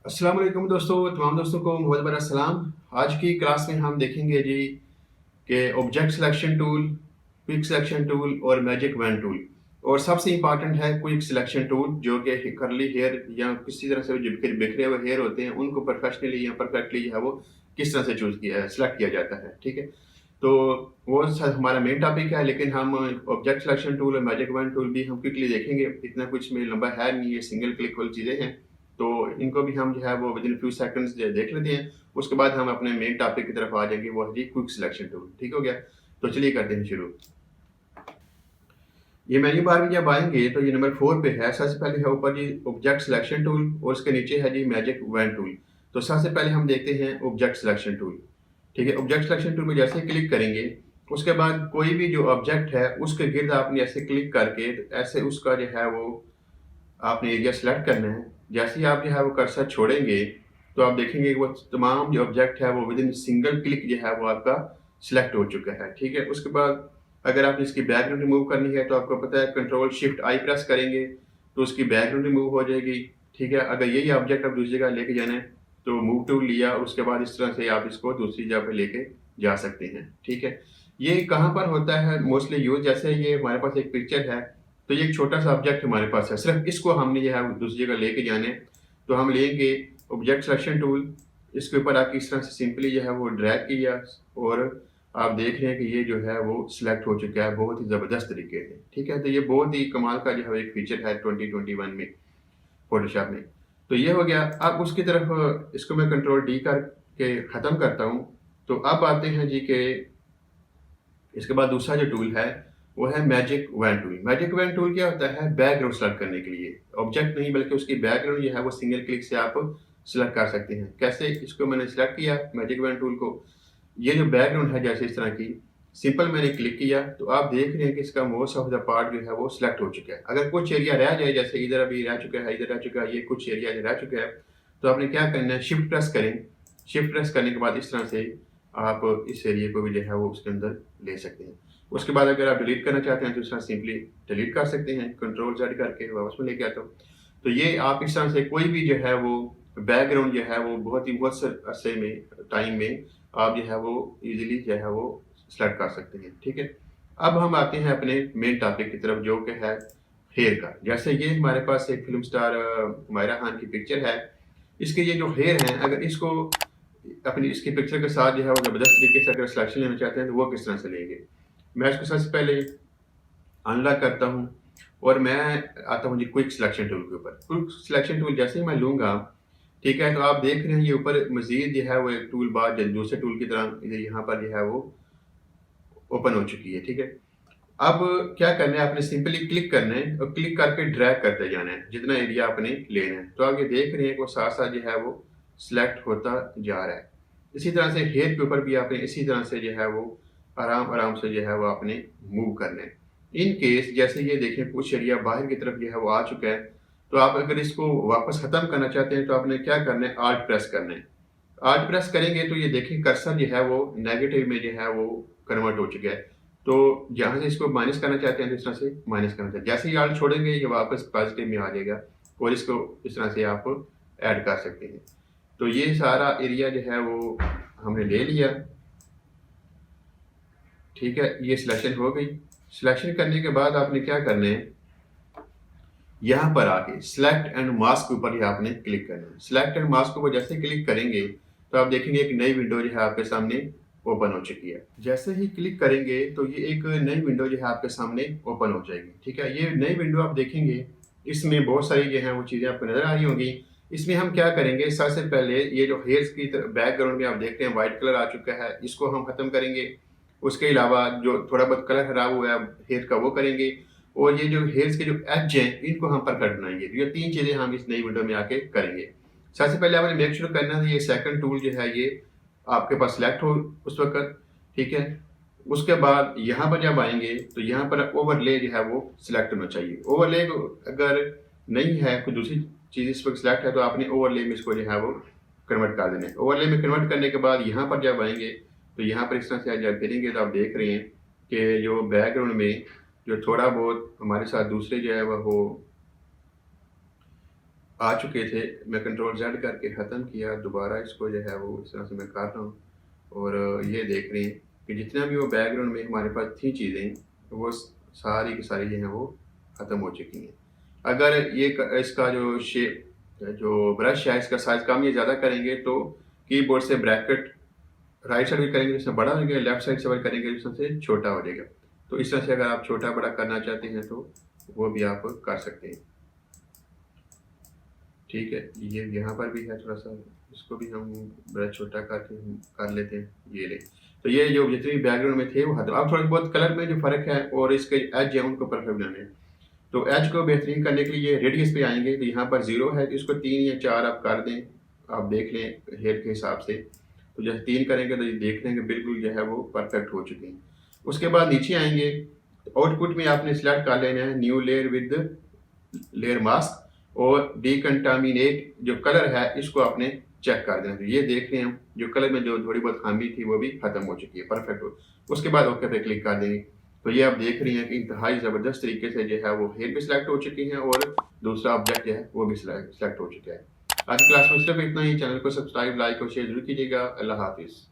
अस्सलाम वालेकुम दोस्तों, तमाम दोस्तों को बहुत बड़ा सलाम। आज की क्लास में हम देखेंगे जी कि object selection tool, quick selection tool और मैजिक वैन टूल। और सबसे इम्पॉर्टेंट है क्विक सिलेक्शन टूल, जो कि कर्ली हेयर या किसी तरह से जो बिखरे हुए हेयर होते हैं उनको प्रोफेशनली या परफेक्टली जो है वो किस तरह से चूज किया सिलेक्ट किया जाता है। ठीक है, तो वो हमारा मेन टॉपिक है, लेकिन हम ऑब्जेक्ट सिलेक्शन टूल और मैजिक वैन टूल भी हम क्विकली देखेंगे। इतना कुछ में लंबा है नहीं, ये सिंगल क्लिक वाली चीज़ें हैं, तो इनको भी हम जो है वो विद इन फ्यू सेकंड्स देख लेते हैं। उसके बाद हम अपने मेन टॉपिक की तरफ आ जाएंगे, वो है जी क्विक सिलेक्शन टूल। ठीक हो गया, तो चलिए करते हैं शुरू। ये मेन्यू बार में जब आएंगे तो ये नंबर 4 पे है। सबसे पहले है ऊपर जी ऑब्जेक्ट सिलेक्शन टूल और उसके नीचे है जी मैजिक वैन टूल। तो सबसे पहले हम देखते हैं ऑब्जेक्ट सिलेक्शन टूल। ठीक है, ऑब्जेक्ट सिलेक्शन टूल में जैसे ही क्लिक करेंगे, उसके बाद कोई भी जो ऑब्जेक्ट है उसके गिर्द आपने ऐसे क्लिक करके ऐसे उसका जो है वो आपने एरिया सेलेक्ट करना है। जैसे ही आप जो है वो कर्सर छोड़ेंगे तो आप देखेंगे कि वो तमाम जो ऑब्जेक्ट है वो विद इन सिंगल क्लिक जो है वो आपका सिलेक्ट हो चुका है। ठीक है, उसके बाद अगर आपने इसकी बैकग्राउंड रिमूव करनी है तो आपको पता है कंट्रोल शिफ्ट आई प्रेस करेंगे तो उसकी बैकग्राउंड रिमूव हो जाएगी। ठीक है, अगर यही ऑब्जेक्ट आप दूसरी जगह लेके जाना है तो मूव टूल लिया और उसके बाद इस तरह से आप इसको दूसरी जगह पे लेके जा सकते हैं। ठीक है, ये कहाँ पर होता है मोस्टली यूज, जैसे ये हमारे पास एक पिक्चर है तो ये एक छोटा सा ऑब्जेक्ट हमारे पास है, सिर्फ इसको हमने जो है दूसरी जगह लेके जाने, तो हम लेंगे ऑब्जेक्ट सिलेक्शन टूल। इसके ऊपर आप इस तरह से सिंपली जो है वो ड्रैग किया और आप देख रहे हैं कि ये जो है वो सिलेक्ट हो चुका है बहुत ही ज़बरदस्त तरीके से। ठीक है, तो ये बहुत ही कमाल का जो है एक फीचर है 2021 में फोटोशॉप में। तो ये हो गया। अब उसकी तरफ इसको मैं कंट्रोल डी करके ख़त्म करता हूँ। तो अब आते हैं जी के इसके बाद दूसरा जो टूल है वो है magic wand tool. Magic wand tool क्या होता है? बैकग्राउंड सेलेक्ट करने के लिए, ऑब्जेक्ट नहीं बल्कि उसकी बैकग्राउंड जो है वो सिंगल क्लिक से आप सिलेक्ट कर सकते हैं। कैसे? इसको मैंने सिलेक्ट किया मैजिक वैन टूल को, ये जो बैकग्राउंड है जैसे इस तरह की सिंपल मैंने क्लिक किया तो आप देख रहे हैं कि इसका मोस्ट ऑफ द पार्ट जो है वो सिलेक्ट हो चुका है। अगर कुछ एरिया रह जाए, जैसे इधर अभी रह चुका है, इधर रह चुका है, ये कुछ एरिया रह चुका है, तो आपने क्या करना है, शिफ्ट प्रेस करें। शिफ्ट प्रेस करने के बाद इस तरह से आप इस एरिया को भी जो है वो उसके अंदर ले सकते हैं। उसके बाद अगर आप डिलीट करना चाहते हैं तो इस तरह सिंपली डिलीट कर सकते हैं, कंट्रोल जेड करके वापस में लेके आता हूँ। तो ये आप इस तरह से कोई भी जो है वो बैकग्राउंड जो है वो बहुत से अरसे में टाइम में आप जो है वो इजीली जो है वो सेलेक्ट कर सकते हैं। ठीक है, अब हम आते हैं अपने मेन टॉपिक की तरफ जो कि है हेयर का। जैसे ये हमारे पास एक फिल्म स्टार हुमायरा खान की पिक्चर है, इसके ये जो हेयर हैं अगर इसको अपनी इसकी पिक्चर के साथ जो है वो ज़बरदस्त तरीके से अगर सिलेक्शन लेना चाहते हैं तो वो किस तरह से लेंगे। मैं इसको सबसे पहले अनलॉक करता हूँ और मैं आता हूँ जी क्विक सिलेक्शन टूल के ऊपर। क्विक सिलेक्शन टूल जैसे ही मैं लूँगा, ठीक है, तो आप देख रहे हैं ये ऊपर मज़ीद जो है वो एक टूल बार दूसरे टूल की तरह इधर यहाँ पर जो है वो ओपन हो चुकी है। ठीक है, अब क्या करना है, आपने सिंपली क्लिक करना है और क्लिक करके ड्रैग करते जाना है जितना एरिया आपने लेना है। तो आप ये देख रहे हैं कि वो साथ साथ जो है वो सिलेक्ट होता जा रहा है। इसी तरह से हेयर के ऊपर भी आपने इसी तरह से जो है वो आराम आराम से जो है वो आपने मूव करना है। इन केस जैसे ये देखें कुछ एरिया बाहर की तरफ जो है वो आ चुका है, तो आप अगर इसको वापस ख़त्म करना चाहते हैं तो आपने क्या करना है, आल्ट प्रेस करना है। आल्ट प्रेस करेंगे तो ये देखिए कर्सर जो है वो नेगेटिव में जो है वो कन्वर्ट हो चुका है। तो जहाँ से इसको माइनस करना चाहते हैं तो इस तरह से माइनस करना चाहते हैं, जैसे ही आल्ट छोड़ेंगे ये वापस पॉजिटिव में आ जाएगा और इसको इस तरह से आप ऐड कर सकते हैं। तो ये सारा एरिया जो है वो हमने ले लिया। ठीक है, ये सिलेक्शन हो गई। सिलेक्शन करने के बाद आपने क्या करना है, यहाँ पर आके सिलेक्ट एंड मास्क के ऊपर ही आपने क्लिक करना है। सिलेक्ट एंड मास्क के ऊपर जैसे क्लिक करेंगे तो आप देखेंगे एक नई विंडो जो है आपके सामने ओपन हो चुकी है। जैसे ही क्लिक करेंगे तो ये एक नई विंडो जो है आपके सामने ओपन हो जाएगी। ठीक है, ये नई विंडो आप देखेंगे, इसमें बहुत सारी जो है वो चीज़ें आपको नज़र आ रही होंगी। इसमें हम क्या करेंगे, सबसे पहले ये जो हेयर्स की बैकग्राउंड में आप देखते हैं व्हाइट कलर आ चुका है, इसको हम खत्म करेंगे। उसके अलावा जो थोड़ा बहुत कलर खराब हुआ है हेयर का वो करेंगे, और ये जो हेयर्स के जो एज हैं इनको हम परफेक्ट बनाएंगे। तो ये तीन चीज़ें हम इस नई विंडो में आके करेंगे। सबसे पहले आपने मेक श्योर करना है ये सेकंड टूल जो है ये आपके पास सिलेक्ट हो उस वक्त। ठीक है, उसके बाद यहाँ पर जब आएंगे तो यहाँ पर ओवरले जो है वो सिलेक्ट होना चाहिए। ओवरले अगर नहीं है, कोई दूसरी चीज़ इस वक्त सिलेक्ट है तो आपने ओवरले में इसको जो है वो कन्वर्ट कर देना है। ओवरले में कन्वर्ट करने के बाद यहाँ पर जब आएंगे तो यहाँ पर इस तरह से जब करेंगे तो आप देख रहे हैं कि जो बैकग्राउंड में जो थोड़ा बहुत हमारे साथ दूसरे जो है वो आ चुके थे, मैं कंट्रोल Z करके ख़त्म किया, दोबारा इसको जो है वो इस तरह से मैं कर रहा हूँ और ये देख रहे हैं कि जितना भी वो बैकग्राउंड में हमारे पास थी चीज़ें, वो सारी की सारी जो हैं वो ख़त्म हो चुकी हैं। अगर ये इसका जो ब्रश है इसका साइज़ कम या ज़्यादा करेंगे तो कीबोर्ड से ब्रैकेट राइट साइड भी करेंगे जिससे बड़ा हो जाएगा, लेफ्ट साइड से करेंगे जिससे छोटा हो जाएगा। तो इस तरह से अगर आप छोटा बड़ा करना चाहते हैं तो वो भी आप कर सकते हैं। ठीक है, ये यहाँ पर भी है थोड़ा सा, इसको भी हम ब्रश छोटा करके कर लेते हैं, ये ले। तो ये जो जितने भी बैकग्राउंड में थे वो खत्म। अब थोड़ा बहुत कलर में जो फ़र्क है और इसके एज है उनको परफेक्ट बनाने हैं। तो एज को बेहतरीन करने के लिए रेडियस पे आएंगे, तो यहाँ पर 0 है तो इसको 3 या 4 आप कर दें, आप देख लें हेयर के हिसाब से। तो जैसे 3 करेंगे तो ये देख लेंगे बिल्कुल जो है वो परफेक्ट हो चुके हैं। उसके बाद नीचे आएंगे, आउटपुट में आपने सिलेक्ट कर लेना है new layer with layer mask और डिकंटामिनेट जो कलर है इसको आपने चेक कर देना। तो ये देख रहे हैं हम जो कलर में जो थोड़ी बहुत खामी थी वो भी खत्म हो चुकी है, परफेक्ट हो। उसके बाद ओके पे क्लिक कर देंगे। तो ये आप देख रही हैं कि इंतहाई ज़बरदस्त तरीके से जो है वो हेयर भी सिलेक्ट हो चुकी हैं और दूसरा ऑब्जेक्ट जो है वो भी सिलेक्ट हो चुका है। आज की क्लास में सिर्फ इतना ही। चैनल को सब्सक्राइब, लाइक और शेयर जरूर कीजिएगा। अल्लाह हाफिज़।